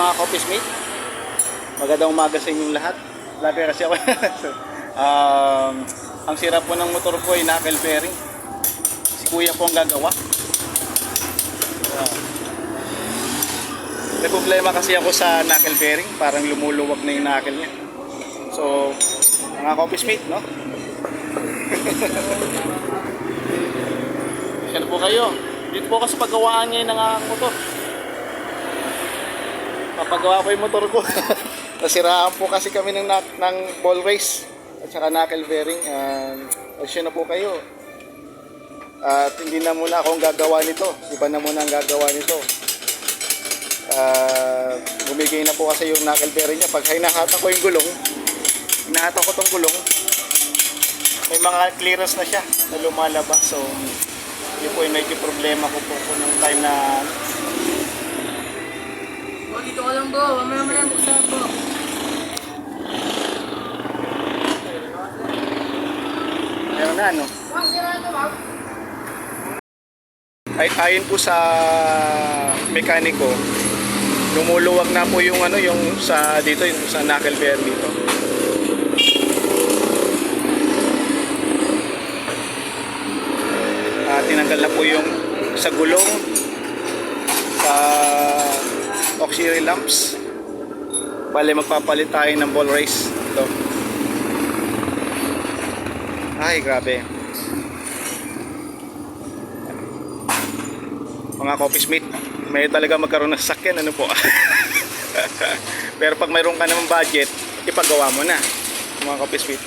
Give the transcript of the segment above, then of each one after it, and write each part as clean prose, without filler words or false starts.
Mga Coffees Mate, magandang umaga sa inyong lahat. Lagi kasi ako. Ang sira po ng motor ko ay knuckle bearing. Si kuya po ang gagawa. May problema kasi ako sa knuckle bearing. Parang lumuluwag na yung knuckle niya. So, mga Coffees Mate, no? Yan po kayo. Dito po kasi paggawaan ngayon ng aking motor. Papagawa ko yung motor ko. Nasiraan po kasi kami ng ball race at saka knuckle bearing. Asya na po kayo. At hindi na muna akong gagawa nito. Iba na muna ang gagawa nito. Bumigay na po kasi yung knuckle bearing niya. Pag hinahata ko yung gulong, hinahata ko tong gulong, may mga clearance na siya na lumalabas. So, yun po yung medyo problema ko po nung time na dito ka lang bro, mamaya buksan po. meron na ano. Ay ayon po sa mekaniko, lumuluwag na po yung ano, yung sa dito, yung sa knuckle bearing dito. Tinanggal na po yung sa gulong, sa auxiliary lamps. Bale magpapalit tayo ng ball race. Ito. Ay grabe. Mga Coffees Mate, may talaga magkaroon ng sasakyan, ano po. Pero pag mayroon ka namang budget, ipagawa mo na, mga Coffees Mate.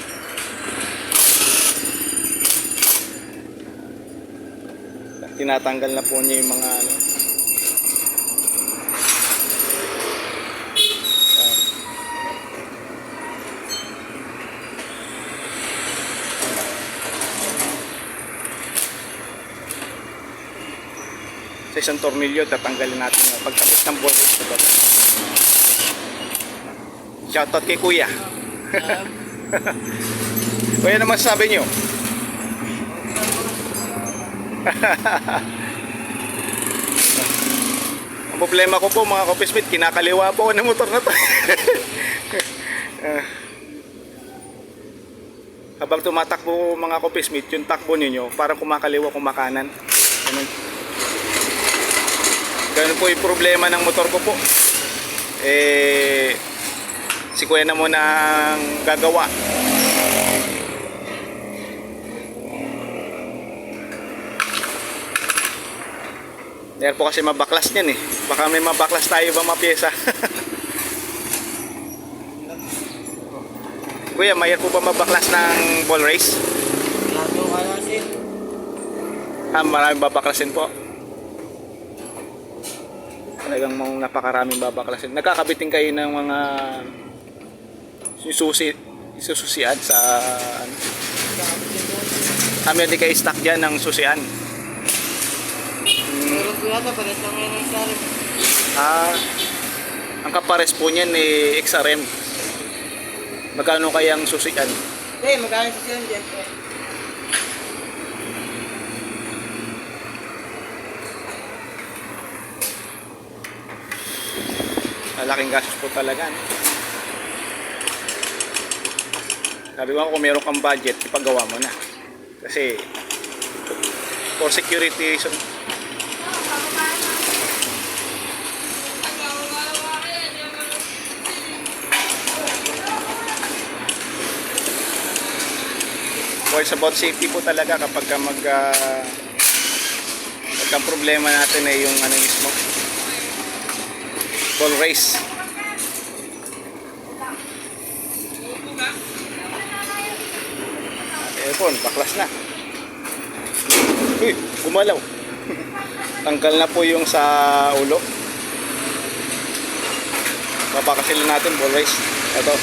Tinatanggal na po niya yung mga ano. Sa isang tornilyo, tatanggalin natin yung pagkapit ng ball race. Shoutout kay kuya. Kuya, naman sabi nyo? Ang problema ko po mga Coffees Mate, kinakaliwa po ng motor na to. Habang tumatakbo mga Coffees Mate, yung takbo ninyo parang kumakaliwa, kumakanan. Ganun po yung problema ng motor ko po. Si kuya na muna ang gagawa. Dahil po kasi mabaklas niyan eh. Baka may mabaklas tayo ba mapyesa. Kuya, mayroon po ba mabaklas ng ball race? Maraming babaklasin po. Talagang napakaraming babaklasin. Nagkakabitin kayo ng mga sususian sa kami hindi kayo stock dyan ng susian. Ang kapares po niyan eh XRM. Magkano kayang susian? Magkano susian dyan? Malaking gastos po talaga, no? Sabi ko kung meron kang budget, ipagawa mo na. Kasi for security reason. For it's about safety po talaga kapag ang problema natin ay yung ano mismo, ball race. Aircon, baklas na. Uy, gumalaw. Tanggal na po yung sa ulo. Papakasilin natin ball race. Ito.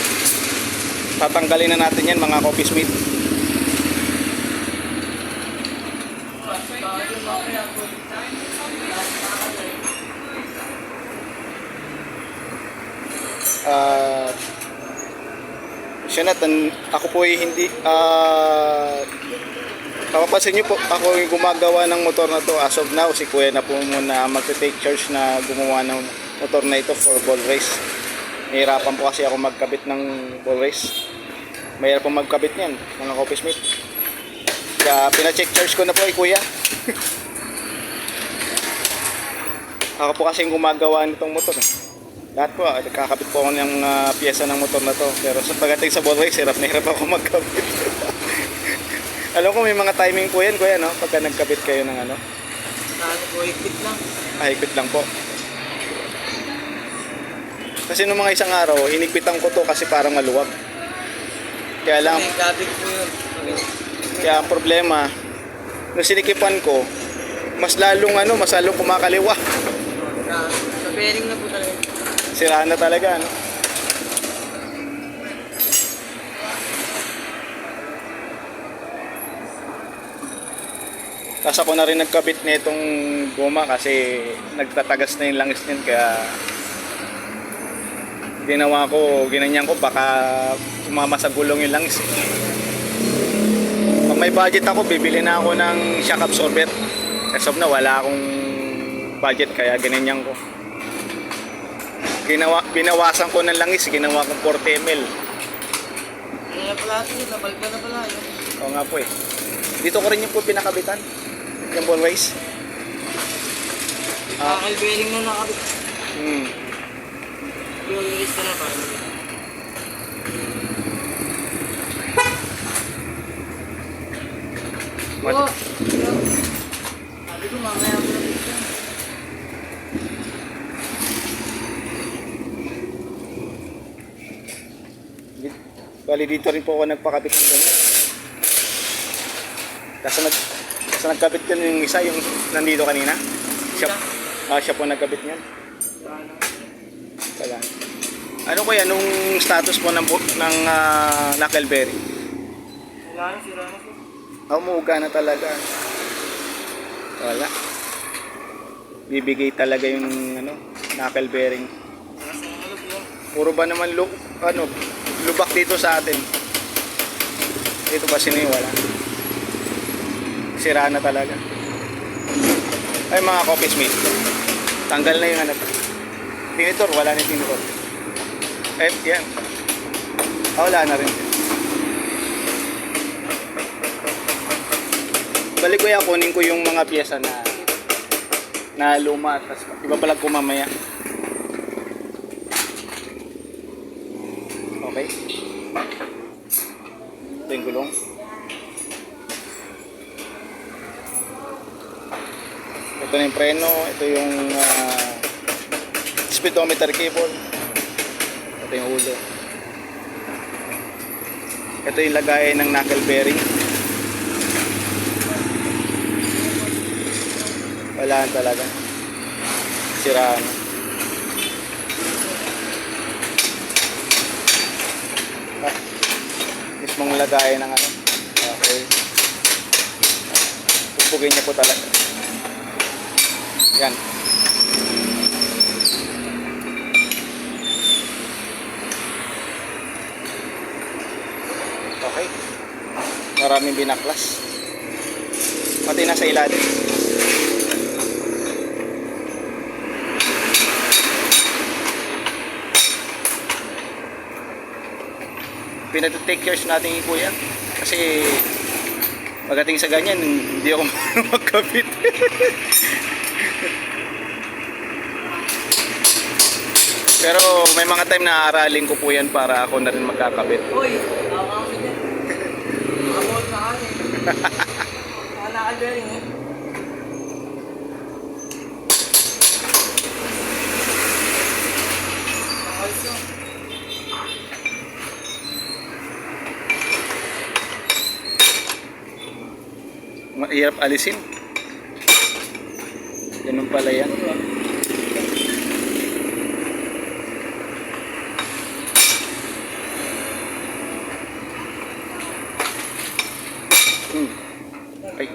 Tatanggalin na natin yan mga Coffees Mate. Siya na, ako po ay hindi Kapapansin nyo po, ako yung gumagawa ng motor na to. As of now, si kuya na po muna magte-take charge na gumawa ng motor na ito for ball race. Nahihirapan po kasi ako magkabit ng ball race. Mahirap pong magkabit niyan, mga office mate. Kaya pina-check charge ko na po kuya. Ako po kasi yung gumagawa nitong motor. Lahat po, kakabit po ako ng pyesa ng motor na to. Pero sa pagdating sa ball race, hirap na hirap ako magkabit. Alam ko may mga timing po yan kuya, no? Pagka nagkabit kayo ng ano. Ano po, ikit lang. Higpit lang po. Kasi nung mga isang araw, hinigpitan ko to kasi parang maluwag. Kaya lang, May gabig po yun. kaya ang problema, nung sinikipan ko, mas lalong kumakaliwa. Sa bearing na po talaga. Sira na talaga, no? Tapos ako na rin nagkabit na itong goma kasi nagtatagas na yung langis niyan kaya ginanyan ko baka sumama sa gulong yung langis. Pag may budget ako, bibili na ako ng shock absorber. As of na wala akong budget kaya ginanyan ko. Binawasan ko ng langis, ginawa kong 40 ml. Ano na pala ito, nabalik na pala yun. Oo nga po eh. Dito ko rin yung po pinakabitan. Yung ball race. Kakal bearing na nakabit. Hmm. Yung release na pa. Oo. Sabi ko mamaya ko na dito. Bali dito rin po ako nagpakabit ng ganyan. Kasi nagkabit ko yung isa, yung nandito kanina. Siya po nagkabit niyan. Wala. Ano kaya nung status po ng knuckle bearing? Wala na, sira na po. Umuuga na talaga. Wala. Bibigay talaga yung knuckle bearing. Nasa nalog yun. Puro ba naman lubak dito sa atin. Dito ba wala. Sira na talaga. Ay mga copies mate. Tanggal na yung tinitor, wala na yung tinitor. Eh, yan. Wala na rin. Balik ko yan, kunin ko yung mga pyesa na luma. Tapos iba palag ko mamaya. Okay. Ito yung gulong. Ito na yung preno. Ito yung speedometer cable. Ito yung ulo. Ito yung lagayan ng knuckle bearing. Wala talaga. Sira na. Mismong lagayan ng okay. Pupugin niya po talaga. Yan. Okay. Maraming binaklas. Pati nasa ilalim. Pinag-take cares natin yung kuya. Kasi pagdating sa ganyan, hindi ako magkabit. Pero may mga time na aaralin ko po yan para ako na rin magkakabit. Uy, tama ako dyan. Nakabot na kami. Nakakal bearing eh. Nakalis yun. Mahirap alisin. Ganun pala yan. Ay,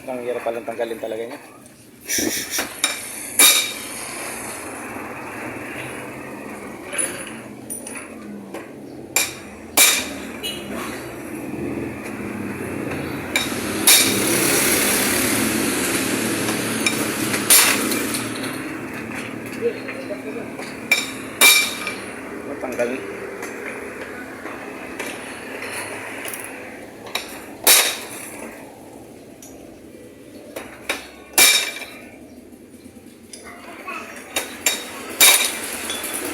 ang hirap palang tanggalin talaga niya. tanggal.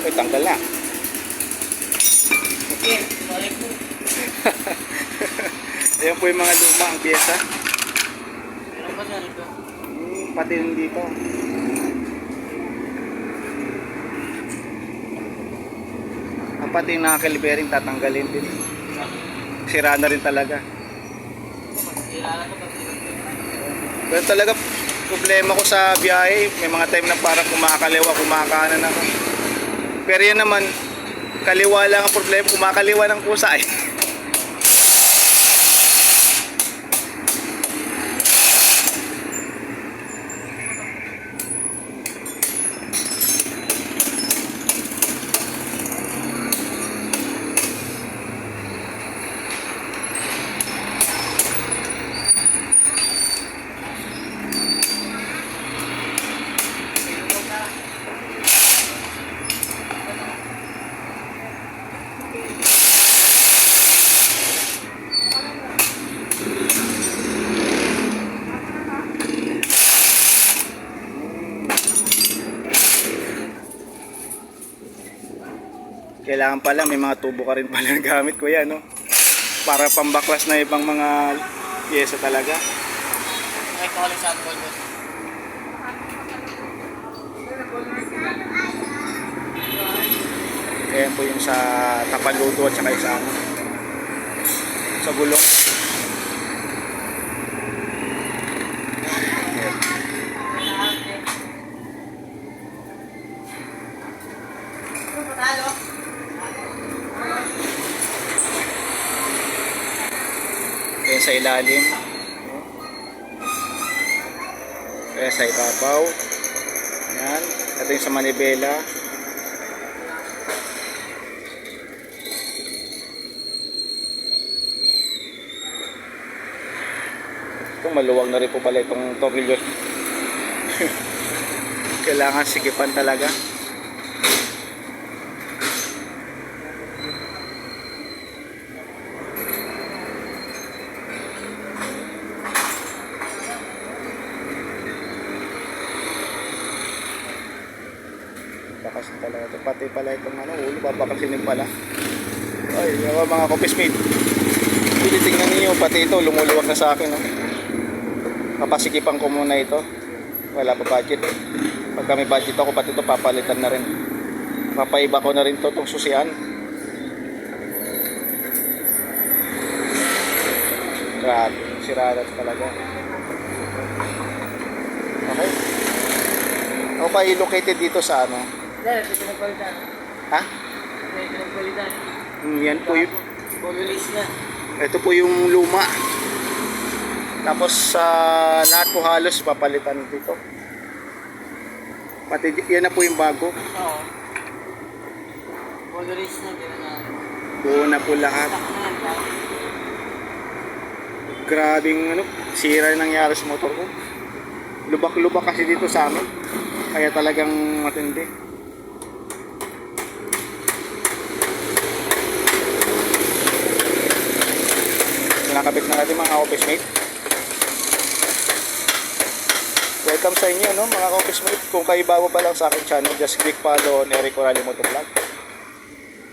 Ay, tanggal na. Okay, sorry po. Ayan po yung mga luma ang pyesa. Ano ba siya rito? Pati yung dito. Pati yung knuckle bearing tatanggalin din. Sira na rin talaga. Kilala ko pag Pero talaga problema ko sa biyahe, may mga time na parang kumakaliwa, kumakanan ako. Pero yan naman, kaliwa lang ang problema, kumakaliwa ng kusa eh. Kailangan pala may mga tubo ka rin pala na gamit ko yan, no? Para pambaklas na ibang mga pyesa talaga. may calling sa alcohol ko. Ayan po yung sa tapaludo at saka yung sa, sa gulong. Ayan. Ayan sa ilalim. Ayan sa ibabaw. Ayan. Ito yung sa manibela. Ito maluwag na rin po pala itong tornilyo. Kailangan sikipan talaga. Bakasin talaga ito. Pati pala itong ulo, babakasin din pala. Ay, mga kopismate. Tingnan niyo, pati ito lumuluwag na sa akin, no? Papasikipan ko muna ito. Wala pa budget. Pagka may budget ako, pati ito papalitan na rin. Papaiba ko na rin to itong susian. Grabe, sirada talaga. Okay. Ako pa located dito sa ano? Dahil, ito pinagpalitan. Ha? Ito pinagpalitan. Yan po yung, Polo-release na. ito po yung luma. Tapos sa lahat po halos papalitan dito. Pati yan na po yung bago. Oo. Polo-release na, gano'n na. Buo na po lahat. Stock na yan, pare. Grabing sira yung nangyari sa motor ko. Lubak-lubak kasi dito sa amin. Kaya talagang matindi. Nakabit na natin mga office mate. Welcome sa inyo, no, mga office mate. Kung kayo bago pa lang sa aking channel, just click follow on Eric Coralio Motovlog.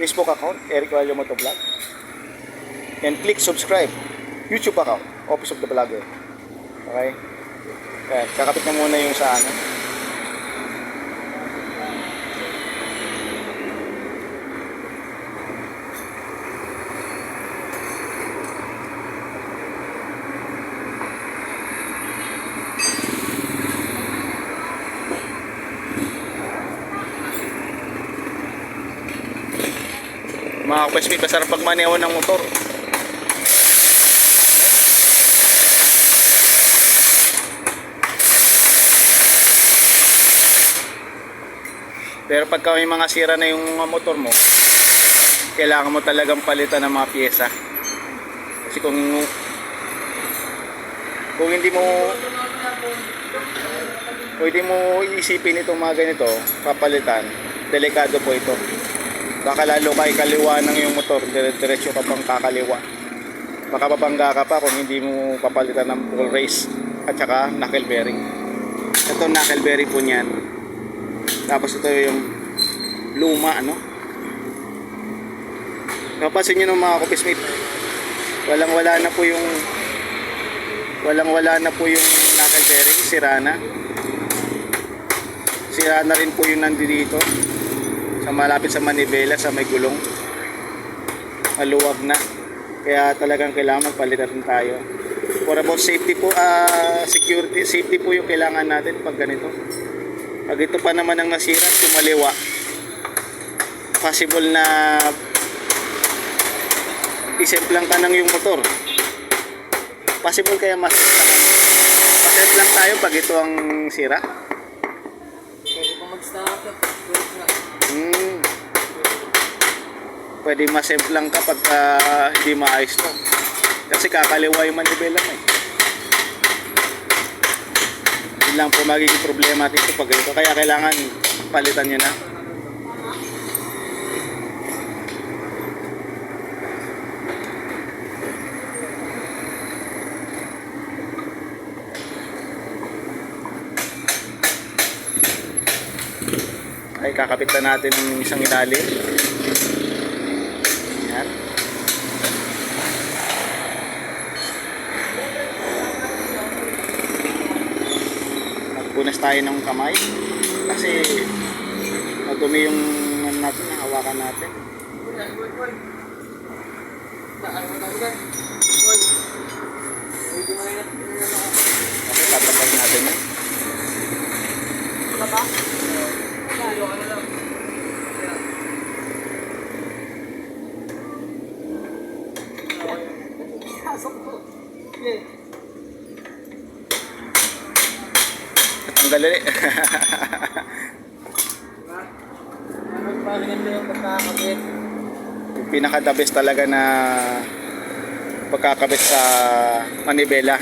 Facebook account, Eric Coralio Motovlog. And click subscribe. YouTube account, Office of the Vlogger. Okay? Kaya kakapit na muna yung sa ano. Mga kapesmate, masarap pagmaneho ng motor. Pero pagka may mga sira na yung motor mo, kailangan mo talagang palitan ng mga pyesa. Kasi kung hindi mo iisipin itong mga ganito, papalitan, delikado po ito. Baka lalo ka ikaliwa ng yung motor, diretso ka pang kakaliwa. Baka babangga ka pa kung hindi mo papalitan ng ball race at saka knuckle bearing. Ito knuckle bearing po niyan. Tapos ito yung luma, ano. Napansin nyo ng mga kopismate, walang-wala na po yung knuckle bearing, sira na. Sira na rin po yung nandito sa malapit sa manibela, sa may gulong. Maluwag na. Kaya talagang kailangan magpalitan tayo. For about safety po, security, safety po yung kailangan natin pag ganito. Pag ito pa naman ang nasira, tumaliwa, possible na isemplang ka ng yung motor. Possible kaya masemplang tayo pag ito ang sira. Pwede pa mag-start up. Pwede masemplang ka pag hindi maayos to. Kasi kakaliwa yung manibela mo eh. Yun lang po magiging problema dito pag ito. Kaya kailangan palitan nyo na. Ay, kakapit na natin ng isang ilalim. Yan. Magpunas tayo ng kamay kasi madumi yung natin, hawakan natin. Okay, tatapag natin yan. Baba? Ano lang? Tanggal ulit. Magpapaganda yung pagkakabit. Yung pinaka-the best talaga na pagkakabit sa manibela.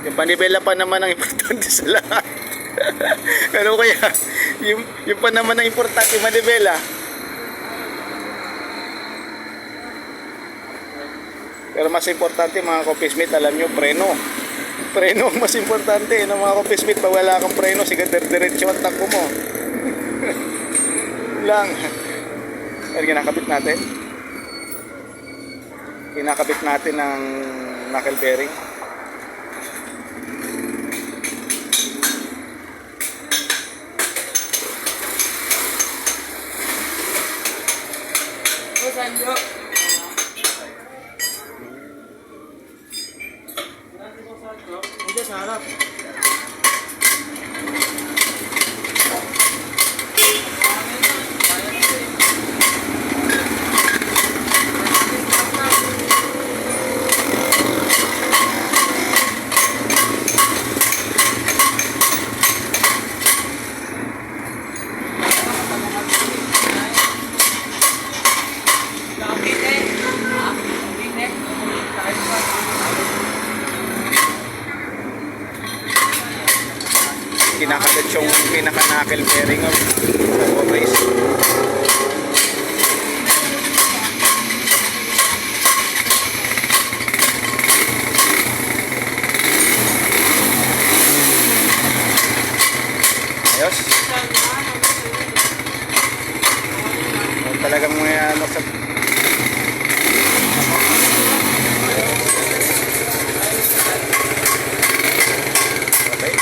Yung manibela pa naman ang importante sa lahat. Ano kaya? Yung pa naman ang importante manibela. Pero mas importante mga kopismate, alam nyo, preno. Preno ang mas importante ng mga kopismate. Pag wala kang preno, sige diretso ang takbo mo. Lang. Pero kinakabit natin. Kinakabit natin ng knuckle bearing. Sandro. Hindi sa harap. Kinakabit yung pinaka-knuckle bearing of the ball race. Ayos. Talagang may ano sa okay.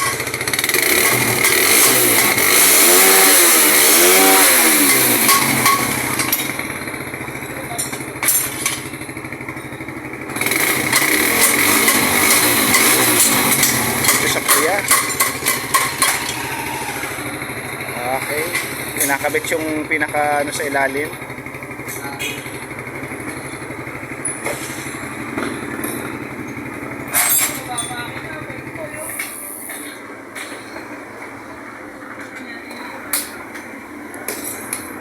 Sa kuya. Okay. Kinakabit yung pinaka ano sa ilalim.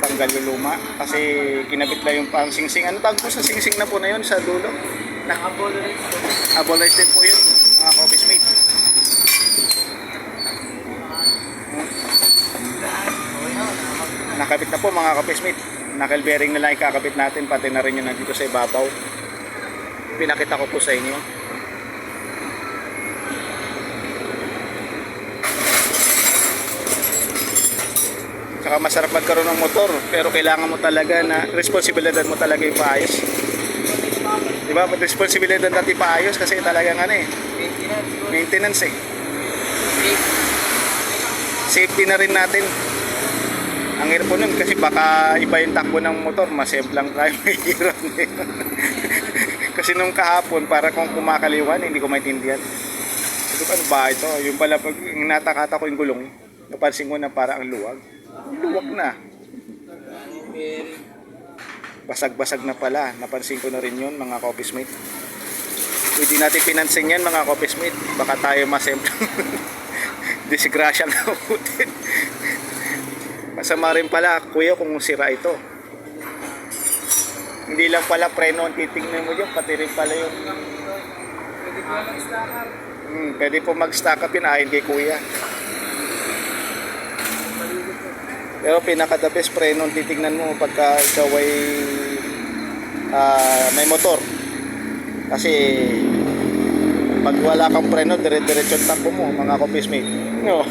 Tanggal yung luma kasi kinabit lang yung pang singsing. Ano tawag po sa singsing na po na yun sa dulo? Abolish din po yun, mga office mate. Nakabit na po mga office mate. knuckle bearing na lang ikakabit natin, pati na rin yun nandito sa ibabaw. Pinakita ko po sa inyo. Saka masarap magkaroon ng motor, pero kailangan mo talaga na responsibilidad mo talaga yung paayos. Diba? Responsibilidad natin paayos kasi talagang ano eh, maintenance eh. Safety na rin natin. Ang hirap po nun kasi baka iba yung takbo ng motor, masemplang tayo mahirap. Kasi nung kahapon, para kung kumakaliwan, hindi ko maintindihan. Ito ano ba ito? Yung pala pag natakata ko yung gulong, napansin ko na para ang luwag. Luwag na. Basag-basag na pala. Napansin ko na rin yun mga ka-office mate. Hindi natin pinansin yan mga ka-office mate. Baka tayo masemplang disgrasya na utin. Masama rin pala kuya kung sira ito. Hindi lang pala preno ang titignan mo dyan, pati rin pala yung pwede po mag-stack up yun ayon kay kuya. Pero pinaka the best preno ang titignan mo pagka ikaw ay may motor. Kasi pag wala kang preno, dire-diretso ang takbo mo mga ka-office mate. No.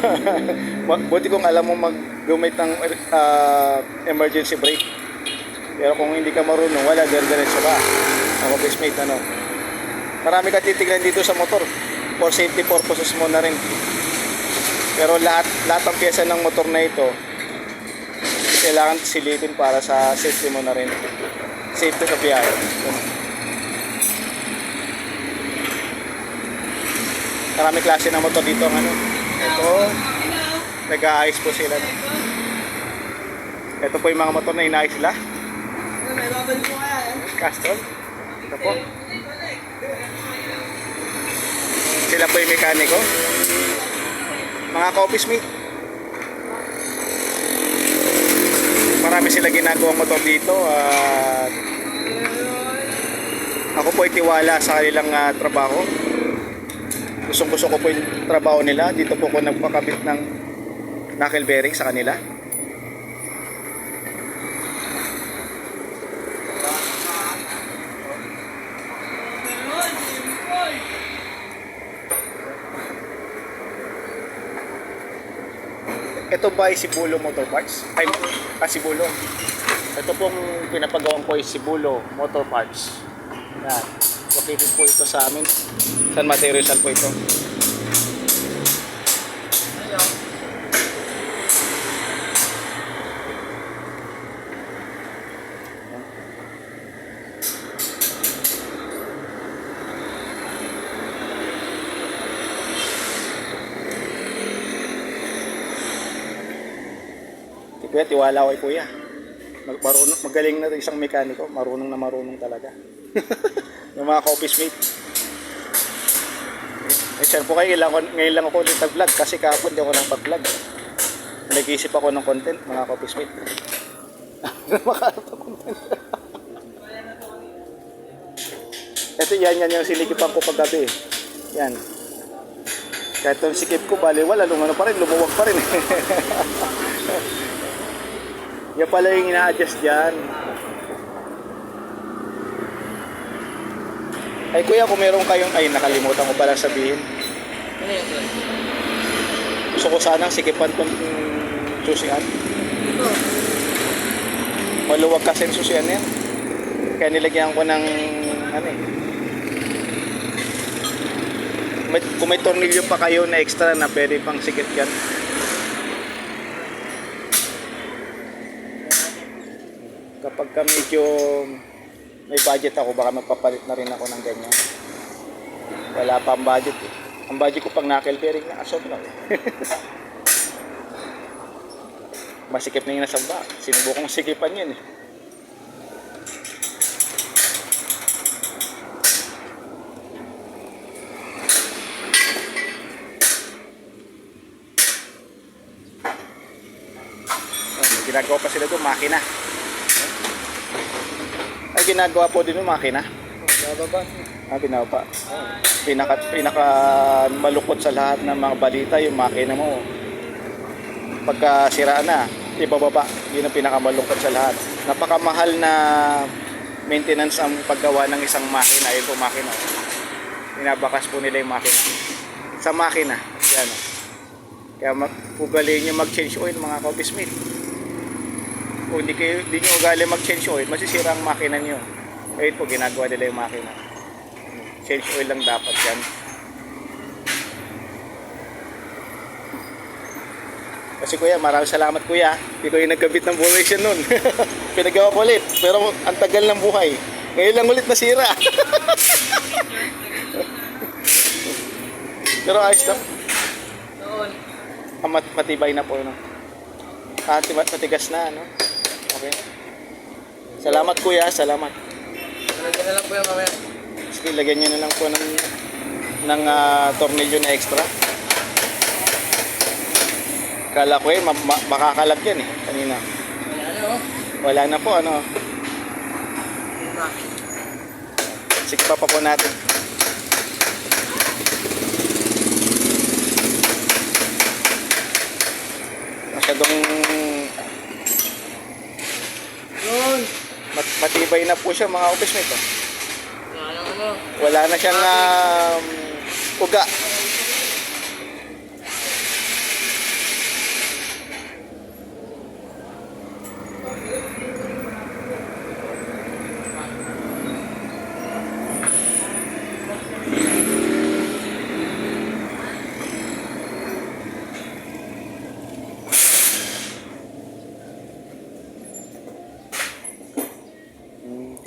Buti kung alam mo mag-gumit ng emergency brake. Pero kung hindi ka marunong, wala, dire-diretso ka. Mga ka-office mate, ano. Marami ka titignan dito sa motor. For safety purposes mo na rin. Pero lahat ng pyesa ng motor na ito, kailangan silipin para sa safety mo na rin. Safety sa biyahe. Marami klase ng motor dito ang ano. Ito, nag-aayos po sila. Ito po yung mga motor na inaayos sila. Custom. Ito po. Sila po yung mekaniko. Mga ka-office mate. Marami sila ginagawang motor dito at ako po ay tiwala sa kanilang trabaho. Gusto ko po yung trabaho nila. Dito po ko nagpakabit ng knuckle bearing sa kanila. Ito ba ay Sibulo Motor Parts? Ay, Sibulo. Ito pong pinapagawang ko ay Sibulo Motor Parts. Yan. Located po ito sa amin. San Mateo Rizal po ito. Kuya, tiwala ko kay kuya. Magaling na isang mekaniko, marunong talaga. Yung mga ka-office mate. Eh, sir po kayo, ngayon lang ako ulit nag-vlog kasi kahapon di ako nang pag-vlog. Nag-iisip ako ng content, mga ka-office mate. Makaharap ng content. Ito yan yung sinikipan ko paggabi. Yan. Kahit yung sikip ko, bali wala, lumano pa rin, lumuwag pa rin. Yan pala yung ina-adjust dyan. Ay kuya, kung meron kayong... Ay, nakalimutan ko pala sabihin. Ano yun, sir? Gusto ko sanang sikipan itong susian. Maluwag kasi yung susian yan. Kaya nilagyan ko ng... Ano eh. Kung may tornilyo pa kayo na extra na pwede pang sikit yan. Kapag ka medyo may budget ako, baka magpapalit na rin ako ng ganyan. Wala pa ang budget eh. Ang budget ko pang knuckle bearing na asob lang. Masikip na yung nasamba. Sinubukong sikipan yun eh. May ginagawa pa sila doon, makina. Ay, ginagawa po din yung makina. Bababa. Binaba. Pinaka malukot sa lahat ng mga balita yung makina mo. Pagka siraan na, ibababa. Yun ang pinakamalungkot sa lahat. Napakamahal na maintenance ang paggawa ng isang makina. Yun po makina. Binabakas po nila yung makina. Sa makina. Yan. Kaya ugaliin nyo mag-change oil mga ka-office-mate. Kung di nyo ugali mag-change oil, masisira ang makina nyo. Ayun po, ginagawa nila yung makina. Change oil lang dapat yan. Kasi kuya, maraming salamat kuya. Hindi ko yung nagkabit ng buhay nun. Pinagawa ko ulit. Pero ang tagal ng buhay. Ngayon lang ulit nasira. Pero ayos na. Doon. Matibay na po. No? Matigas na. No? Okay. Salamat kuya. Salamat. Lagyan na lang po yung mamaya. Sige, lagyan nyo na lang po ng tornilyo na extra. Kala ko makakalag yan kanina. Wala na po, ano. Sige pa po natin. Masyadong Yun. matibay na po siya mga office mate. Ano. Wala na siyang uga.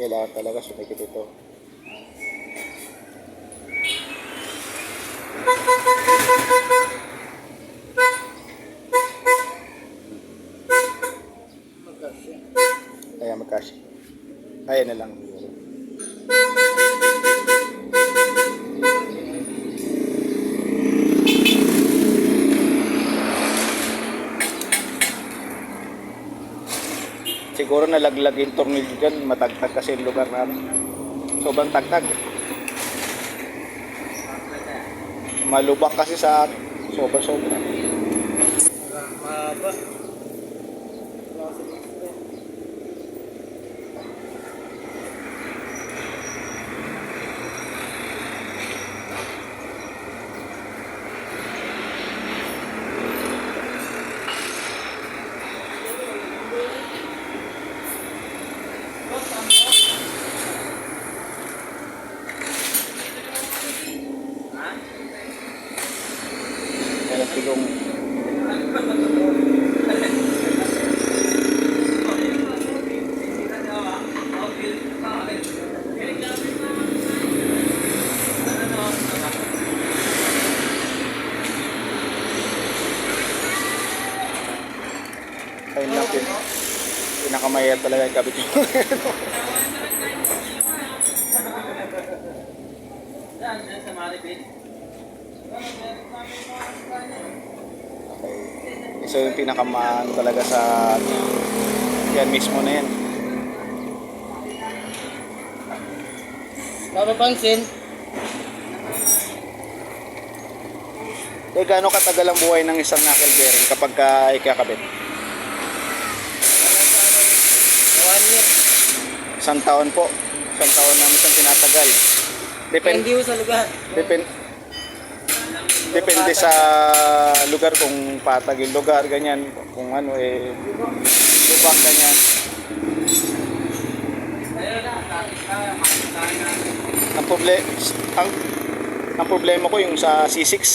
Kailangan talaga sumikip ito. Kaya magkasya. Kaya na lang. Siguro nalaglag yung tornilyo dyan, matagtag kasi yung lugar namin. Sobrang tagtag. Malubak kasi sa sobra-sobra. Mahaba. Kaya tigong ayun lang pinakamaya talaga yung kabit yung Sa Maribel. okay. So yung pinakamaan talaga sa yan mismo na yan. Mapapansin. Eh gaano katagal ang buhay ng isang knuckle bearing kapag ikakabit? 1 year. Isang taon po. Isang taon namin siyang tinatagal. Depende ho sa lugar. Depende sa lugar kung patag yung lugar, ganyan. Kung ano lubak, ganyan. Ang problema ko yung sa C6.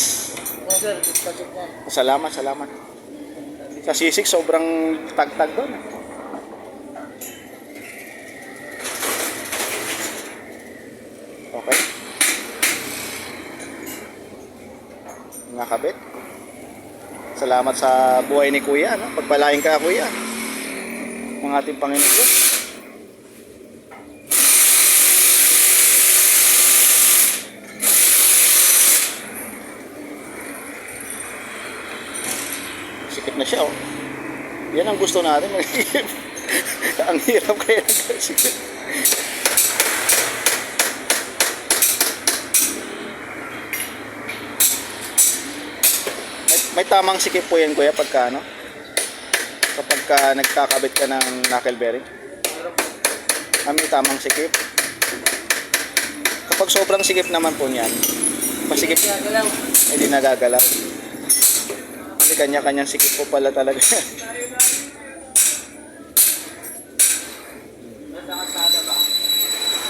Sir, discussion yan. Salamat. Sa C6 sobrang tagtag doon. Okay. Nakabit. Salamat sa buhay ni Kuya, no? Pagpalain ka, Kuya. Ng ating Panginoon Diyos. Sikip na siya, oh. Yan ang gusto natin. Ang hirap kaya nagkasikip. May tamang sikip po yan kuya pagka ano? Kapag nagkakabit ka ng knuckle bearing. May tamang sikip. Kapag sobrang sikip naman po niyan, masikip, Gagalaw. hindi nagagalaw. Kasi kanya-kanyang sikip po pala talaga.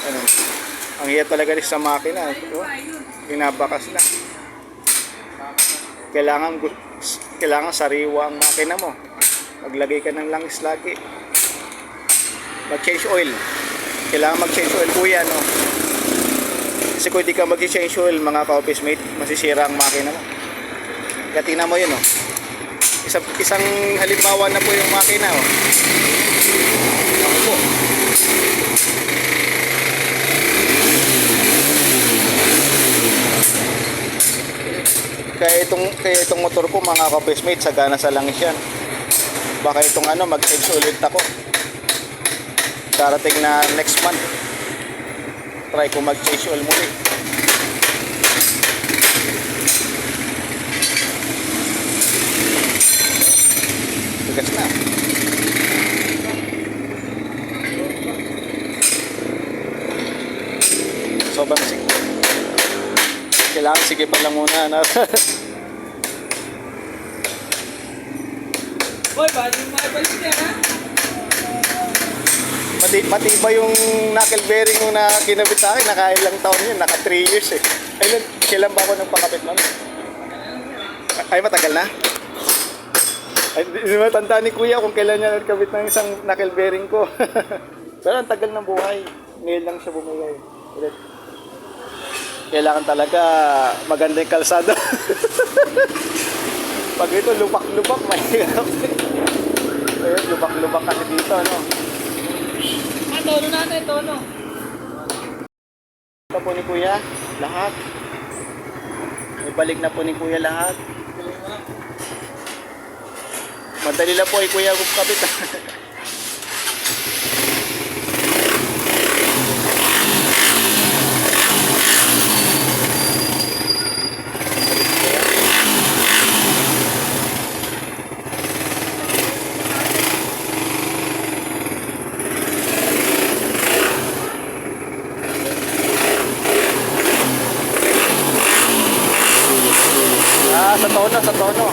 Ano, ang hirap talaga rin sa makina. Diba? Binabakas na. Kailangan sariwa ang makina mo. Maglagay ka ng langis lagi. Mag-change oil. Kailangan mag-change oil po yan. No? Kasi kung hindi ka mag-change oil, mga ka-office mate, masisira ang makina mo. Kaya tingnan mo yun. Oh. Isang halimbawa na po yung makina. Oh. Ako po. Kaya itong motor ko, mga ka-office mate, sagana sa langis yan. Baka itong mag-change ulit ako. Darating na next month. Try ko mag-change oil muli. Tugas na. Sobrang sige. Kailangan sige pa lang muna. Boy, bakit yung mga balik niya, ha? Matiba yung knuckle bearing mo na kinabit sa akin. Nakailang taon yun. Naka 3 years eh. Kailan ba ako nagpakabit man? Ay, matagal na? Ay, hindi matanda ni Kuya kung kailan niya nagkabit ng isang knuckle bearing ko. Pero ang tagal ng buhay. Ngayon lang siya bumigay. Kailangan talaga maganda yung kalsada. Pag ito lubak-lubak, mahirap. Ayun, lubak-lubak kasi dito, no? Tono natin, tono. Ito po ni Kuya, lahat. Ibalik na po ni Kuya lahat. Madali lang po Kuya kapit. Sa tono.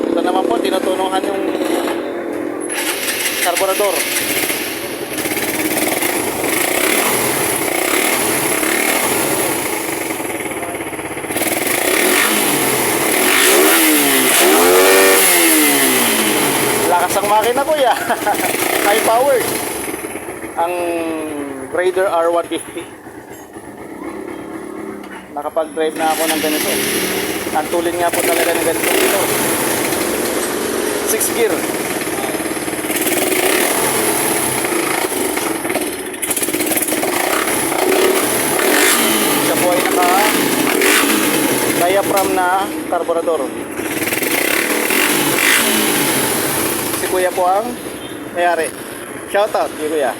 Ito naman po, tinutunuhan yung karburador. Lakas ang makina ko ya. High powered. Ang Raider R150. Nakapag-drive na ako ng ganito. Ang tulin nga po talaga ng ganito dito. 6 gear. Siya po ay naka-diaphragm na karburador. Si Kuya po ang mayari. Shoutout kay Kuya.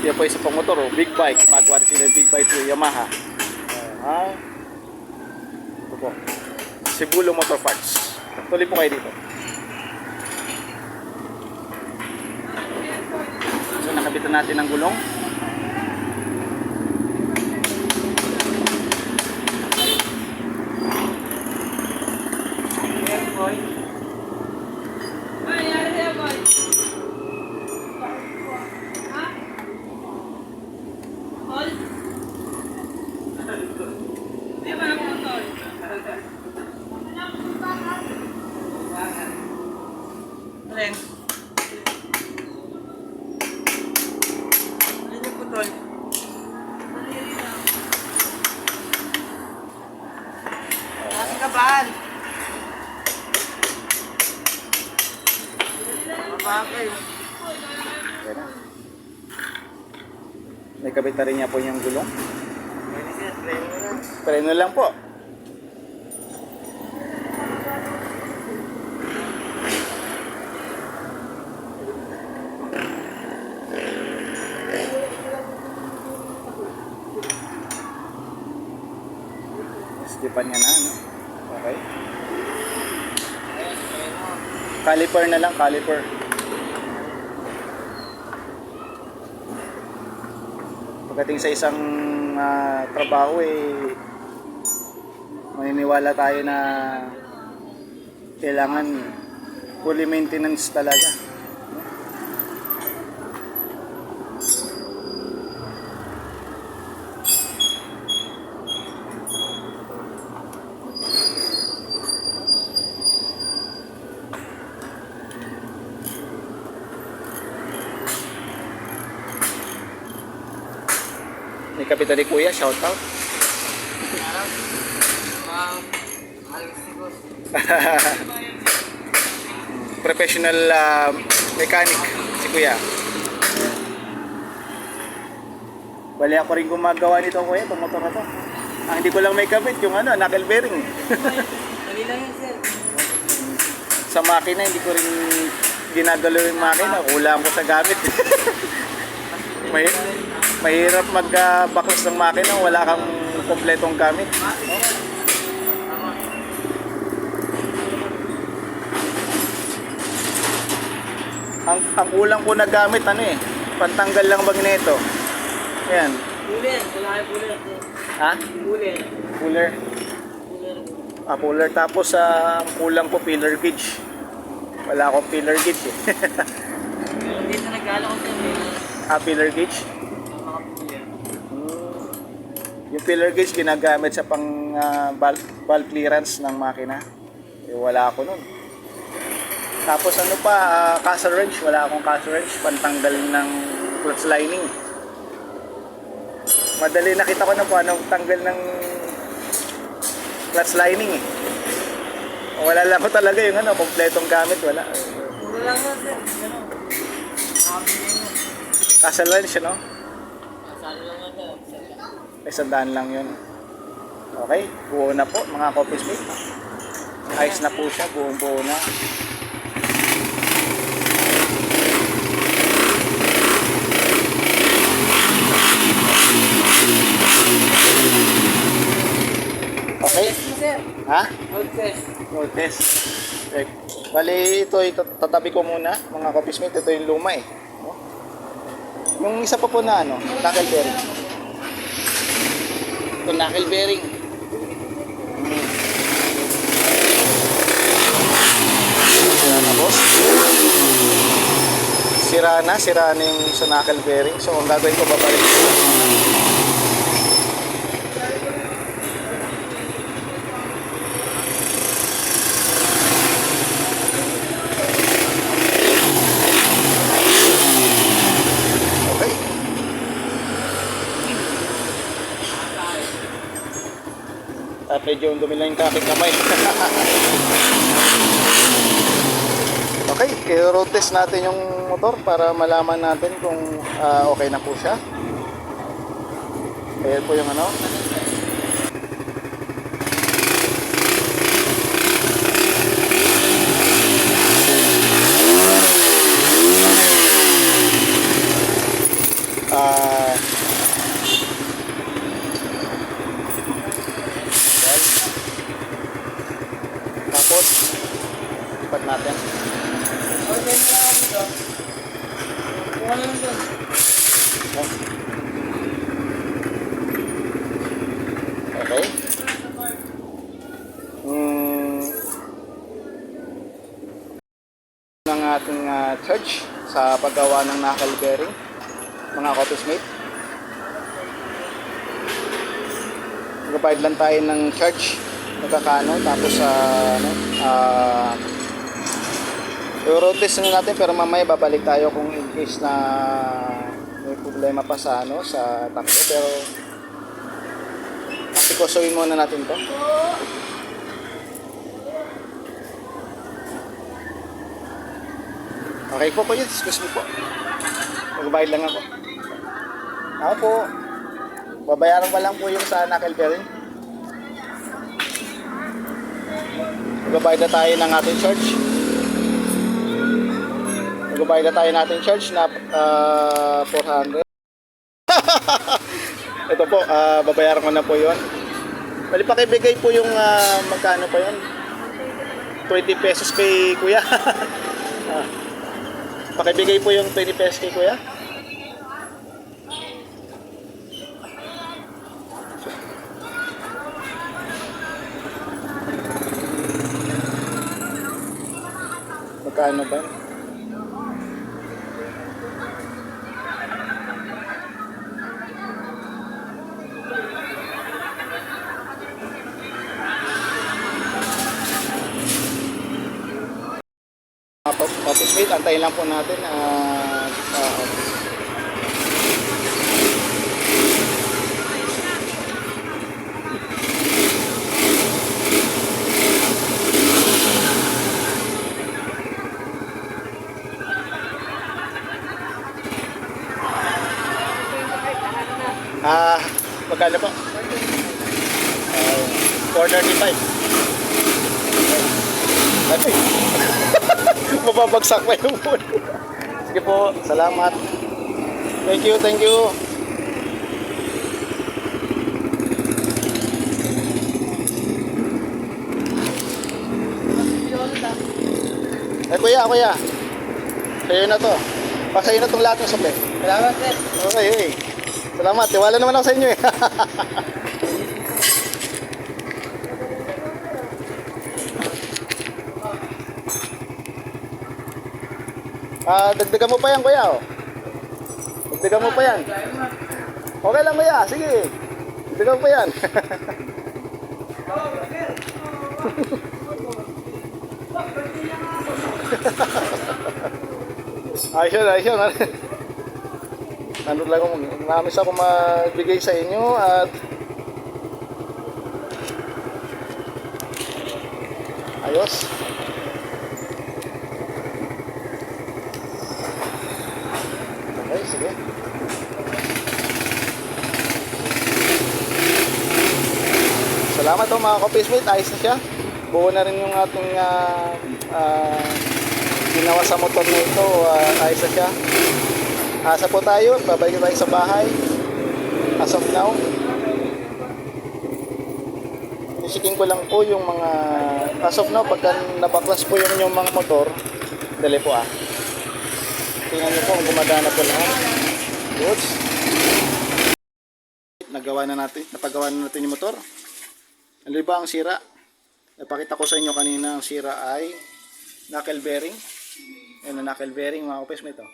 Yan po isa pang motor, big bike, magawa rin sila big bike to Yamaha. Ito po, Cebulo Motor Parts. Tuloy po kayo dito. So nakabitan natin ang gulong. Boy. Ay, yari na, boy. Alin? Alin yung putol? Kasi kabahan. Mabakay. May kabit na rin niya po yung gulong. Preno lang po. Stipan niya na, no? Okay. Caliper na lang, caliper. Pagdating sa isang trabaho maniniwala tayo na kailangan fully maintenance talaga. May kapitan ni Kuya, shout out. Professional mechanic si Kuya. Bali ako rin gumagawa nito, Kuya, itong motor na to. Ang hindi ko lang may kabit yung knuckle bearing. Dali lang yan, sir. Sa makina hindi ko rin ginagalaw yung makina, kulang ko sa gamit. Mahirap mag-baklas ng makina, wala kang kompletong gamit. Ang kulang ko na gamit, pantanggal lang magneto. Ayan. Puller. Wala kayo puller. Ha? Puller. Puller. Puller. Puller. Tapos ang kulang ko filler gauge. Wala akong filler gauge eh. Meron dito nag-gala ko sir. Filler gauge. Mga puller. Yung filler gauge ginagamit sa pang valve clearance ng makina. Wala ako nun. Tapos caster wrench. Wala akong caster wrench. Pantanggal ng clutch lining. Madali nakita ko na po anong tanggal ng clutch lining eh. Wala lang ko talaga yung kompletong gamit. Wala. Puro lang yan sir. Ganun. Nakabili yan. Caster wrench, Salo lang yan sir. May sandaan lang yun. Okay, buo na po mga coffee mate. Ayos na po siya, buong buo na. Okay? Sir. Ha? Road test. Road test. Okay. Bali, ito tatabi ko muna mga coffee mate. Ito yung luma eh. Yung isa pa po na knuckle bearing. Ito knuckle bearing. Sira na boss. Sira na yung sa knuckle bearing. So ang gagawin ko, babalik ko. Okay. At medyo dumi lang yung kapit kamay. Okay, i-road test natin yung motor para malaman natin kung okay na po siya. Ayan po yung tapos ipat natin. Okay na lang ako dito. Kuha na lang doon. Okay. Ng ating charge sa paggawa ng knuckle bearing, mga coffee mate. Magbabayad lang tayo ng charge, magkakano, tapos i-road test na natin, pero mamaya babalik tayo kung in case na may problema pa sa sa takbo, pero asikosoin muna natin to. Okay po kuya, excuse me po. Magbayad lang ako. Ako po, babayaran ko lang po yung sa knuckle bearing. Magbayad na tayo ng ating charge. Magbayad na tayo ng ating charge na 400. Ito po, babayaran ko na po yun. Bali pakibigay po yung magkano pa yun. 20 pesos kay kuya. Ah, pakibigay po yung 20 pesos kay kuya. Magkano ba? Office mate, antayin lang po natin. Magkano po? 435. Ay, mababagsak pa yung phone. Sige po, salamat. Thank you, thank you. Kuya. Sa'yo na to. Sa'yo na tong lahat ng supe. Salamat, sir. Okay. Salamat. Tiwala naman ako sa inyo eh. Dagdagan mo pa yan, kuya. Oh. Dagdagan mo pa yan. Okay lang, kuya. Sige. Dagdagan mo pa yan. ayos yun. Ano lang, namis ako magbigay sa inyo at ayos. Okay, sige. Salamat po mga ka-Peacemate. Ayos na siya. Buo na rin yung ating ginawa sa motor na ito. Ayos na siya. Asa po tayo. Babalik tayo sa bahay. As of now. Isikin ko lang po yung mga as of now. Pagka nabaklas po yung mga motor, dali po tingnan nyo po kung gumagana po lahat. Goods. Napagawa na natin yung motor. Ano ba ang sira? Napakita ko sa inyo kanina, ang sira ay knuckle bearing. Ayan ang knuckle bearing mga ka-Peacemate.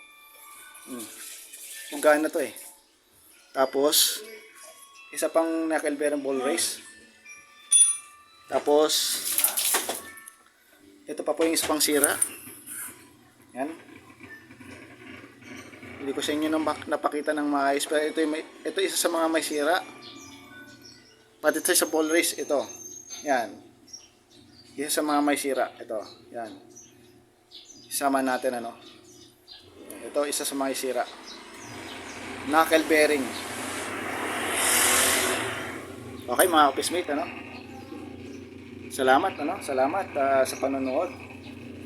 Ugaan na to eh. Tapos, isa pang knuckle bearing ball race. Tapos, ito pa po yung isa pang sira. Yan. Hindi ko sa inyo napakita ng maayos. Pero ito isa sa mga may sira. Pati ito sa ball race, ito. Yan. Isa sa mga may sira. Ito. Yan. Isama natin ano. Ito isa sa mga sira. Knuckle bearing. Okay mga ka-Peacemate, ano? Salamat sa panonood.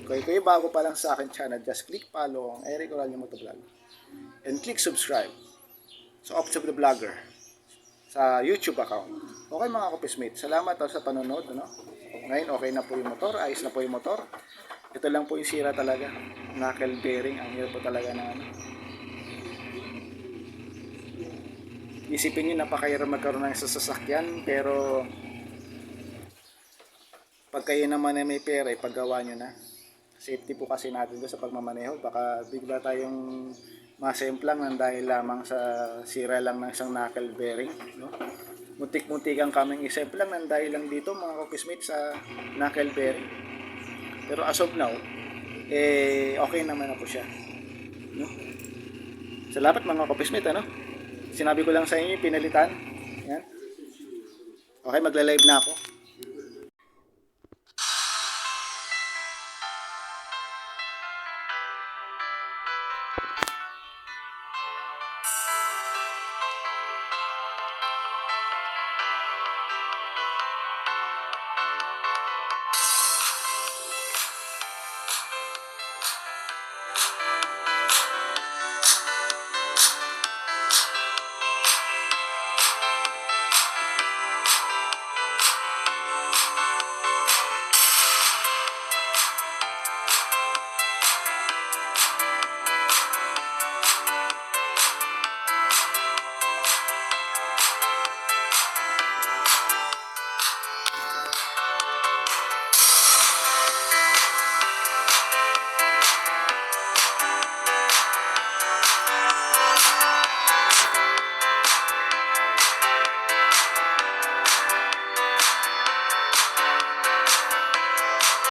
Kung kayo bago pa lang sa akin channel, just click follow ang Eric Oralio Motovlog and click subscribe sa Ops of the Vlogger sa YouTube account. Okay mga ka-Peacemate, salamat sa panonood, ano? Ngayon okay na po yung motor, ayos na po yung motor. Ito lang po yung sira talaga. Knuckle bearing, ang hirap po talaga ng ano. Isipin nyo, napakahirap magkaroon ng sasakyan, pero pag kayo naman ay may pera, ipagawa nyo na. Safety po kasi natin doon sa pagmamaneho. Baka bigla tayong masemplang ng dahil lamang sa sira lang ng isang knuckle bearing. No? Muntik-muntikan kaming isemplang ng dahil lang dito mga ka-Peacemate sa knuckle bearing. Pero as of now, okay naman na po siya. No? Salamat mga ka-Peacemate, ano? Sinabi ko lang sa inyo, pinalitan. Yan. Okay, magla-live na ako.